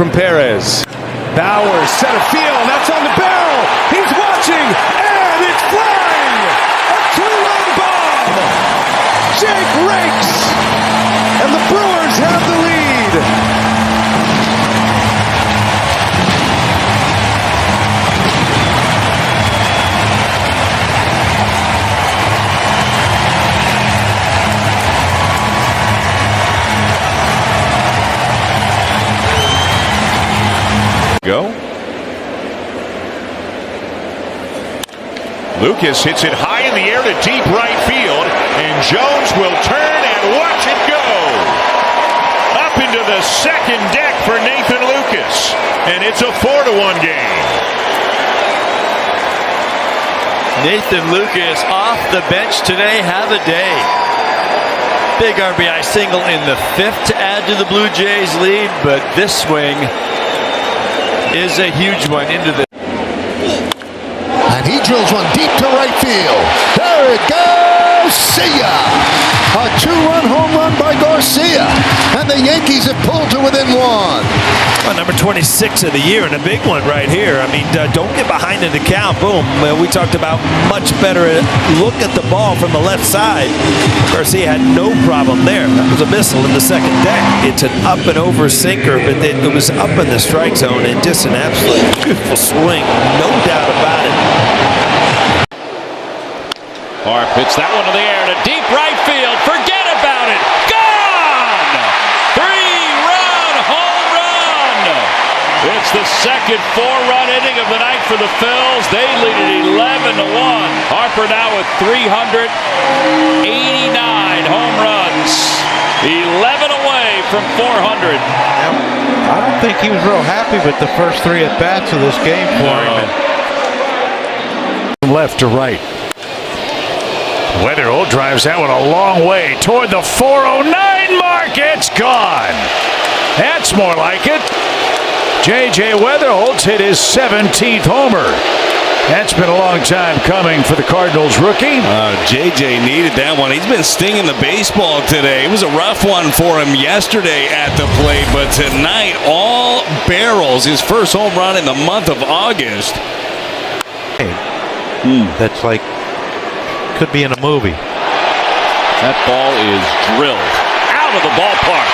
from Perez. Bauer center field. That's on the barrel. He's watching, and it's flying. A two-run bomb. Jake rakes, and the Brewers have the lead. Go. Lucas hits it high in the air to deep right field, and Jones will turn and watch it go. Up into the second deck for Nathan Lucas, and it's a 4-1 game. Nathan Lucas off the bench today. Have a day. Big RBI single in the 5th to add to the Blue Jays lead, but this swing is a huge one into the... And he drills one deep to right field. There it goes. See ya. A 2-run home run by Garcia. And the Yankees have pulled to within 1. Well, number 26 of the year, and a big one right here. I mean, don't get behind in the count. Boom. We talked about much better look at the ball from the left side. Garcia had no problem there. That was a missile in the second deck. It's an up and over sinker, but it was up in the strike zone and just an absolutely beautiful swing. No doubt about it. Harp hits that one to the air to deep right field. Forget about it. Gone! 3-run home run. It's the second 4-run inning of the night for the Phils. They lead it 11-1. Harper now with 389 home runs. 11 away from 400. I don't think he was real happy with the first 3 at-bats of this game for him. Left to right. Weatherholt drives that one a long way toward the 409 mark. It's gone. That's more like it. J.J. Weatherholt's hit his 17th homer. That's been a long time coming for the Cardinals rookie. J.J. needed that one. He's been stinging the baseball today. It was a rough one for him yesterday at the plate, but tonight, all barrels. His first home run in the month of August. That's like, could be in a movie. That ball is drilled out of the ballpark.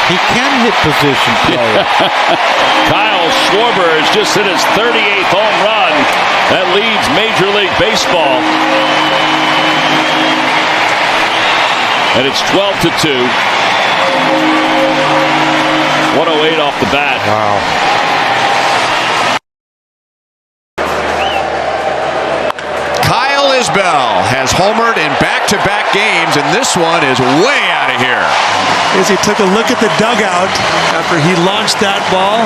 He can hit position players. Kyle Schwarber has just hit his 38th home run. That leads Major League Baseball. And it's 12-2. 108 off the bat. Wow. Isbell has homered in back-to-back games, and this one is way out of here. As he took a look at the dugout after he launched that ball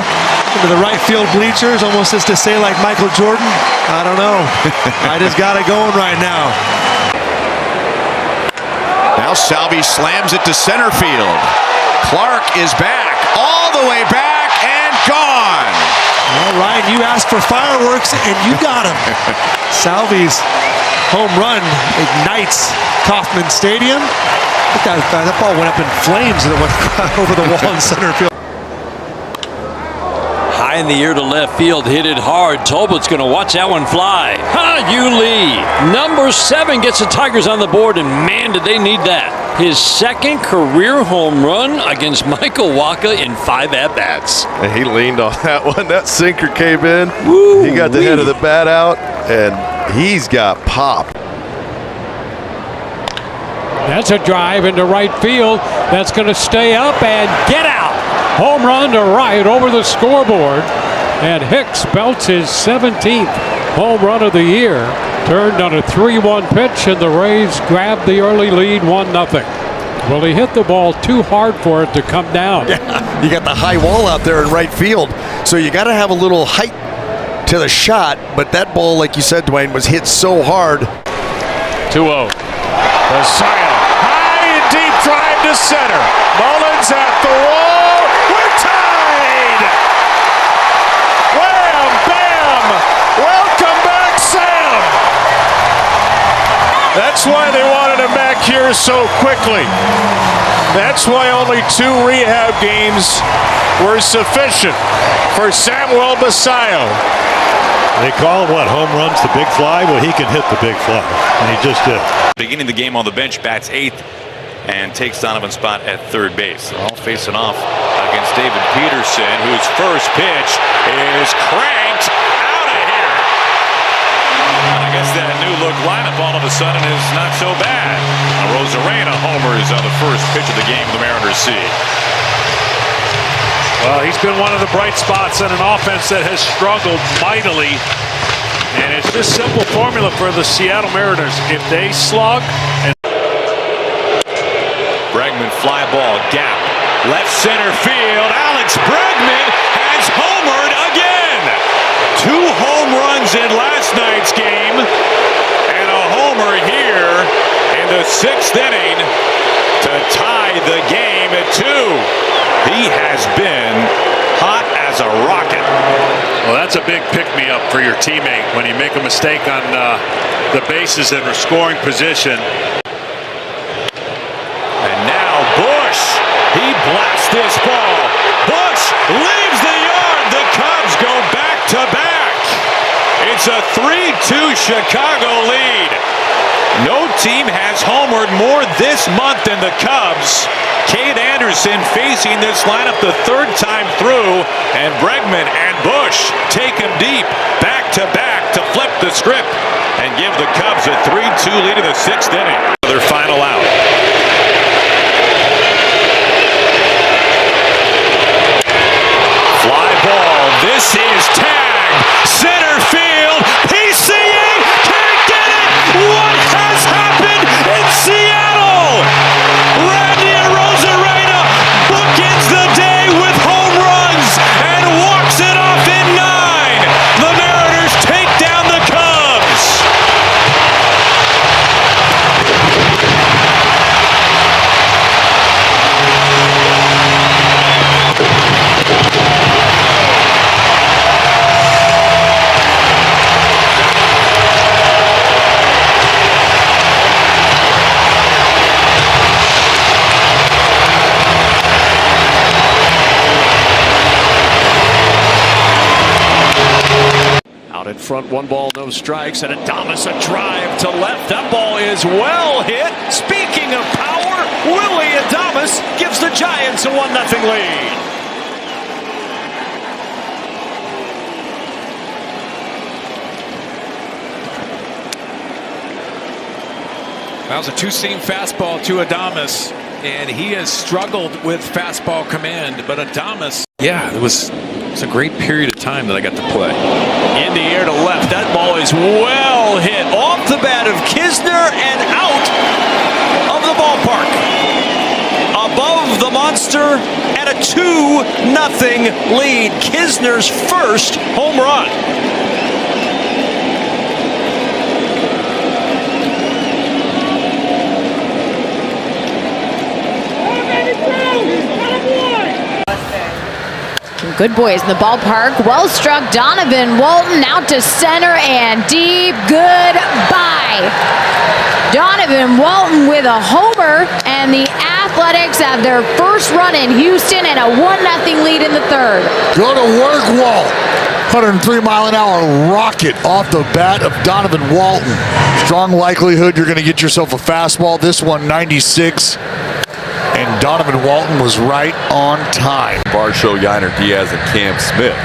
into the right field bleachers, almost as to say like Michael Jordan, I don't know. I just got it going right now. Now Salvi slams it to center field. Clark is back, all the way back, and gone. All right, you asked for fireworks, and you got them. Salvi's home run ignites Kauffman Stadium. That ball went up in flames and it went over the wall in center field. High in the air to left field, hit it hard. Tolbert's going to watch that one fly. Yu Lee, number 7, gets the Tigers on the board, and man, did they need that. His second career home run against Michael Wacha in 5 at-bats. And he leaned on that one. That sinker came in. Woo, he got the head of the bat out, and he's got pop. That's a drive into right field. That's going to stay up and get out. Home run to right over the scoreboard. And Hicks belts his 17th home run of the year. Turned on a 3-1 pitch, and the Rays grabbed the early lead 1-0. Well, he hit the ball too hard for it to come down. Yeah, you got the high wall out there in right field, so you got to have a little height to the shot. But that ball, like you said, Dwayne, was hit so hard. 2-0. Messiah, high and deep drive to center. Mullins at the wall. We're tied. Wham, bam. Welcome back, Sam. That's why they wanted him back here so quickly. That's why only 2 rehab games were sufficient. for Samuel Basayo. They call it what? Home runs, the big fly? Well, he can hit the big fly, and he just did. Beginning the game on the bench, bats 8th and takes Donovan's spot at third base. All facing off against David Peterson, whose first pitch is cranked out of here. And I guess that new look lineup all of a sudden is not so bad. Rosarena homers on the first pitch of the game the Mariners see. Well, he's been one of the bright spots in an offense that has struggled mightily. And it's just simple formula for the Seattle Mariners. If they slug and Bregman fly ball gap left center field. Alex Bregman has homered again. 2 home runs in last night's game and a homer here in the 6th inning to tie the game at 2. He has been hot as a rocket. well, that's a big pick-me-up for your teammate when you make a mistake on the bases in a scoring position. And now Bush, he blasts this ball. Bush leaves the yard. The Cubs go back-to-back. It's a 3-2 Chicago lead. No team has homered more this month than the Cubs. Cade Anderson facing this lineup the 3rd time through, and Bregman and Bush take him deep, back-to-back to flip the script and give the Cubs a 3-2 lead in the 6th inning. Their final out. Fly ball. This is tagged. Center field. PCA can't get it. What has happened in Seattle? Randy Rosarena bookends the day with home runs and walks it off in 9. The Mariners take down the Cubs. In front, 1 ball, no strikes, and Adames a drive to left. That ball is well hit. Speaking of power, Willie Adames gives the Giants a 1-0 lead. That was a 2-seam fastball to Adames, and he has struggled with fastball command. But Adames, yeah, it's a great period of time that I got to play. In the air to left. That ball is well hit off the bat of Kisner and out of the ballpark. Above the monster at a 2-0 lead. Kisner's first home run. Good boys in the ballpark. Well struck. Donovan Walton out to center and deep. Goodbye. Donovan Walton with a homer, and the Athletics have their first run in Houston and a 1-0 lead in the 3rd. Go to work, Walt. 103-mile-an-hour rocket off the bat of Donovan Walton. Strong likelihood you're going to get yourself a fastball. This one, 96. And Donovan Walton was right on time. Varsho, Yiner, Diaz, and Cam Smith.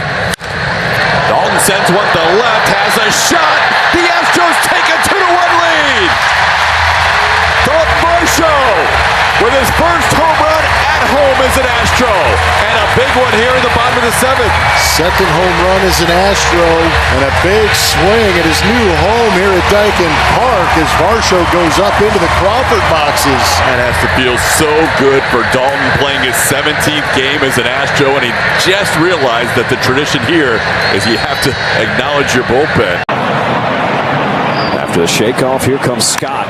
Dalton sends one to left, has a shot. The Astros take a 2-1 lead. Dalton Varsho with his first home run at home as an Astro. And a big one here in the bottom of the 7th. Second home run as an Astro, and a big swing at his new home here at Dyken Park as Varsho goes up into the Crawford boxes. That has to feel so good for Dalton playing his 17th game as an Astro, and he just realized that the tradition here is you have to acknowledge your bullpen. After the shake-off, here comes Scott.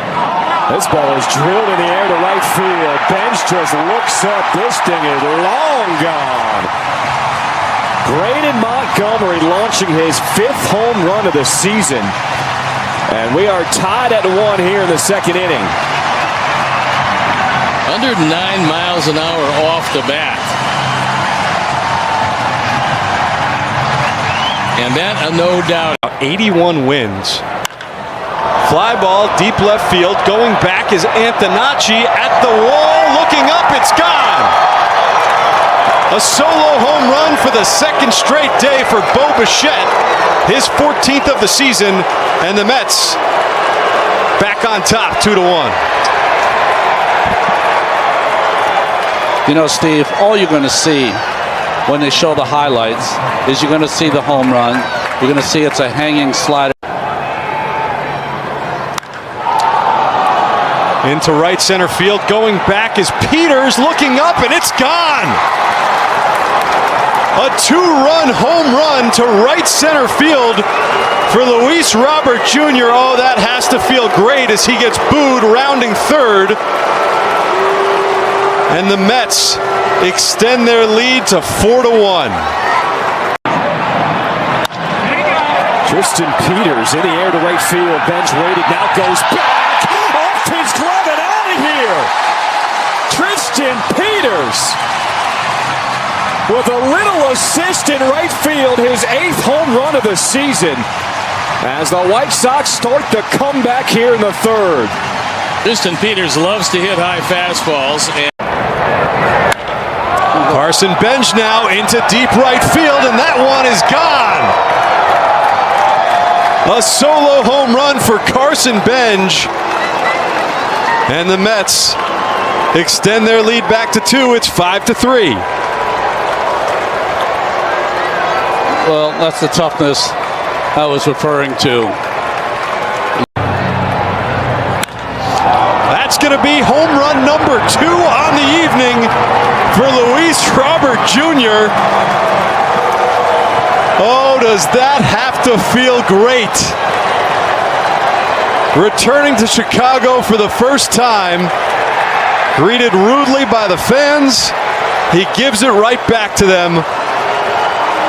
This ball is drilled in the air to right field. Bench just looks up. This thing is long gone. Braden Montgomery launching his 5th home run of the season. And we are tied at 1 here in the 2nd inning. 109 miles an hour off the bat. And then no doubt. 81 wins. Fly ball, deep left field. Going back is Antonacci at the wall. Looking up, it's gone. A solo home run for the second straight day for Bo Bichette. His 14th of the season. And the Mets back on top, 2-1. You know, Steve, all you're going to see when they show the highlights is you're going to see the home run. You're going to see it's a hanging slider. Into right center field. Going back is Peters. Looking up, and it's gone. A two-run home run to right center field for Luis Robert Jr. Oh, that has to feel great as he gets booed rounding third. And the Mets extend their lead to 4-1. Tristan Peters in the air to right field. Bench waiting, now goes back. Off his glove and out of here. Tristan Peters with a little assist in right field, his 8th home run of the season. As the White Sox start the comeback here in the 3rd. Tristan Peters loves to hit high fastballs. Carson Bench now into deep right field, and that one is gone. A solo home run for Carson Bench. And the Mets extend their lead back to 2. It's 5-3. Well, that's the toughness I was referring to. That's going to be home run number 2 on the evening for Luis Robert Jr. Oh, does that have to feel great? Returning to Chicago for the first time, greeted rudely by the fans, he gives it right back to them.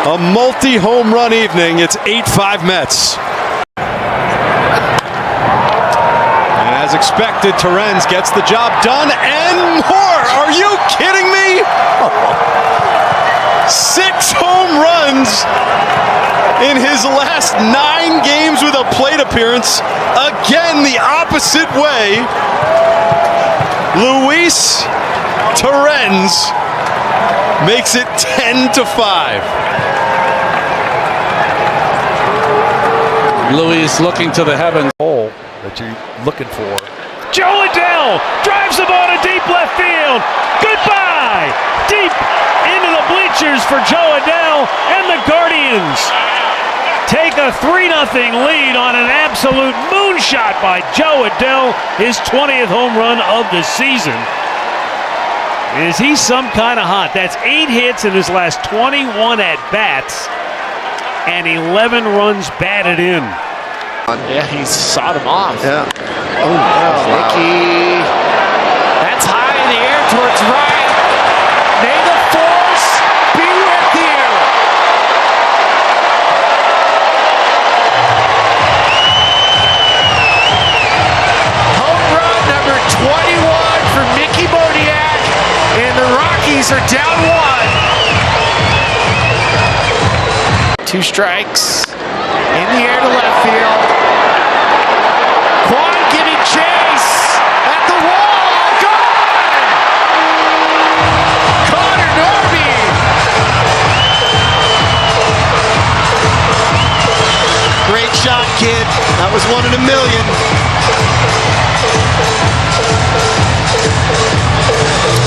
A multi-home run evening. It's 8-5 Mets. As expected, Torrens gets the job done and more. Are you kidding me? 6 home runs in his last 9 games with a plate appearance. Again, the opposite way. Luis Torrens makes it 10-5. Luis looking to the heavens. Hole that you're looking for. Joe Adele drives the ball to deep left field. Goodbye. Deep into the bleachers for Joe Adele, and the Guardians take a 3-0 lead on an absolute moonshot by Joe Adele, his 20th home run of the season. Is he some kind of hot? That's 8 hits in his last 21 at-bats and 11 runs batted in. Yeah, he sawed him off. Yeah. Oh, Mickey. That's high in the air towards right. May the force be with you. Home run number 21 for Mickey Bodiak, and the Rockies are down 1. 2 strikes. In the air to left field. Quan giving chase at the wall. Gone! Connor Norby. Great shot, kid. That was 1 in a million.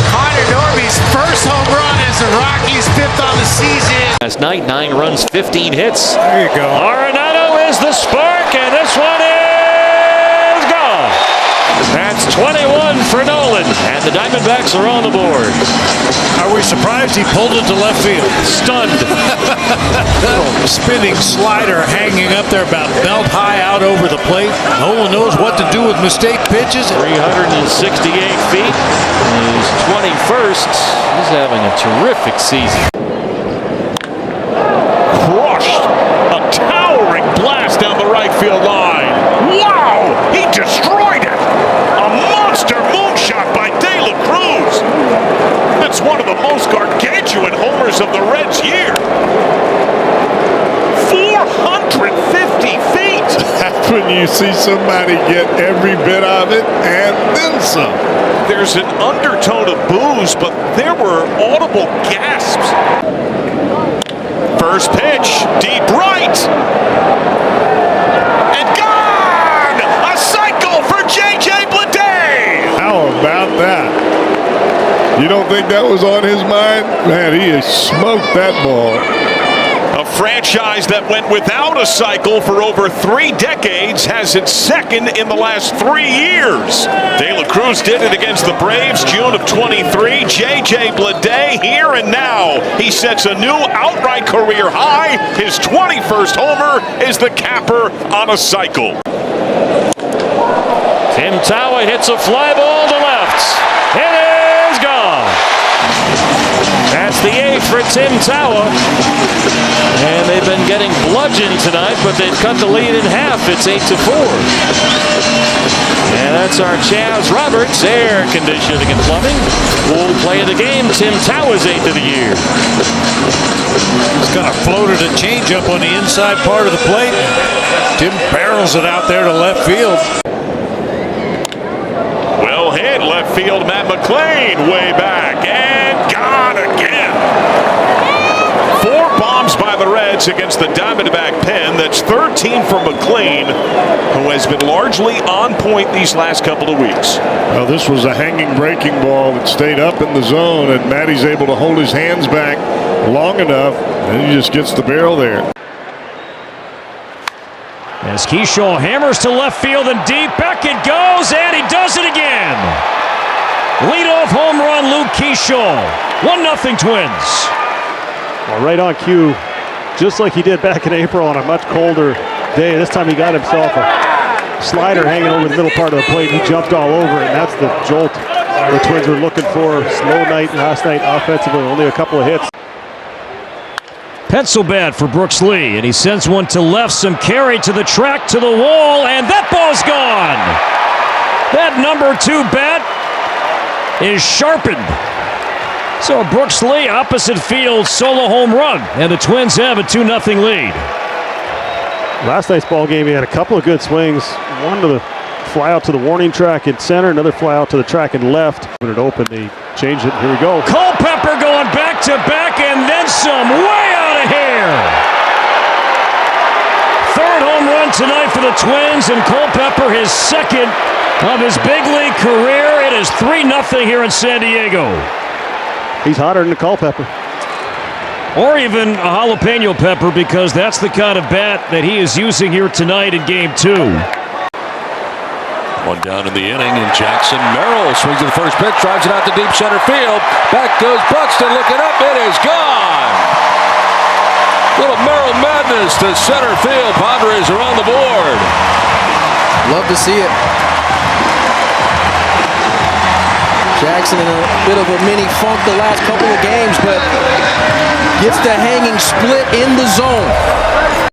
Connor Norby's first home run as the Rockies' 5th on the season. Last night, 9 runs, 15 hits. There you go. Arenado is the spark, and this one is gone. That's 21 for Nolan, and the Diamondbacks are on the board. Are we surprised he pulled it to left field? Stunned. Spinning slider hanging up there about belt high out over the plate. No one knows what to do with mistake pitches. 368 feet. His 21st. He's having a terrific season. Crushed. A towering blast down the right field line. Wow! He destroyed it. A monster moonshot by De La Cruz. That's one of the most gargantuan homers of the Reds' year. 4 when you see somebody get every bit of it and then some. There's an undertone of boos, but there were audible gasps. First pitch, deep right. And gone! A cycle for J.J. Bleday! How about that? You don't think that was on his mind? Man, he has smoked that ball. A franchise that went without a cycle for over 3 decades has its second in the last 3 years. De La Cruz did it against the Braves June of 23. J.J. Bleday here and now. He sets a new outright career high. His 21st homer is the capper on a cycle. Tim Tawa hits a fly ball to left. It is gone. That's the 8th for Tim Tawa. And they've been getting bludgeoned tonight, but they've cut the lead in half. It's 8-4. And that's our Chaz Roberts, air conditioning and plumbing. Full play of the game. Tim Tawa's 8th of the year. He's kind of floated a changeup on the inside part of the plate. Tim barrels it out there to left field. Well hit, left field, Matt McLean way back and gone again. 4 bombs by the Reds against the Diamondback pen. That's 13 for McLean, who has been largely on point these last couple of weeks. Well, this was a hanging breaking ball that stayed up in the zone, and Matty's able to hold his hands back long enough, and he just gets the barrel there. As Keyshaw hammers to left field and deep, back it goes, and he does it again. Leadoff home run, Luke Keyshaw. 1-0 Twins. Well, right on cue, just like he did back in April on a much colder day. This time he got himself a slider hanging over the middle part of the plate. He jumped all over it, and that's the jolt the Twins were looking for. Slow night last night offensively, only a couple of hits. Pencil bat for Brooks Lee, and he sends one to left, some carry to the track, to the wall, and that ball's gone. That number 2 bat is sharpened. So Brooks Lee, opposite field, solo home run, and the Twins have a 2-0 lead. Last night's ball game, he had a couple of good swings. One to the fly out to the warning track in center, another fly out to the track in left. When it opened, they changed it. Here we go. Culpepper going back to back, and then some, way out of here. 3rd home run tonight for the Twins, and Culpepper his 2nd of his big league career. It is 3-0 here in San Diego. He's hotter than the Culpepper. Or even a jalapeno pepper, because that's the kind of bat that he is using here tonight in Game 2. One down in the inning, and Jackson Merrill swings to the first pitch, drives it out to deep center field. Back goes Buxton, looking up, it is gone. Little Merrill madness to center field. Padres are on the board. Love to see it. Jackson in a bit of a mini funk the last couple of games, but gets the hanging split in the zone.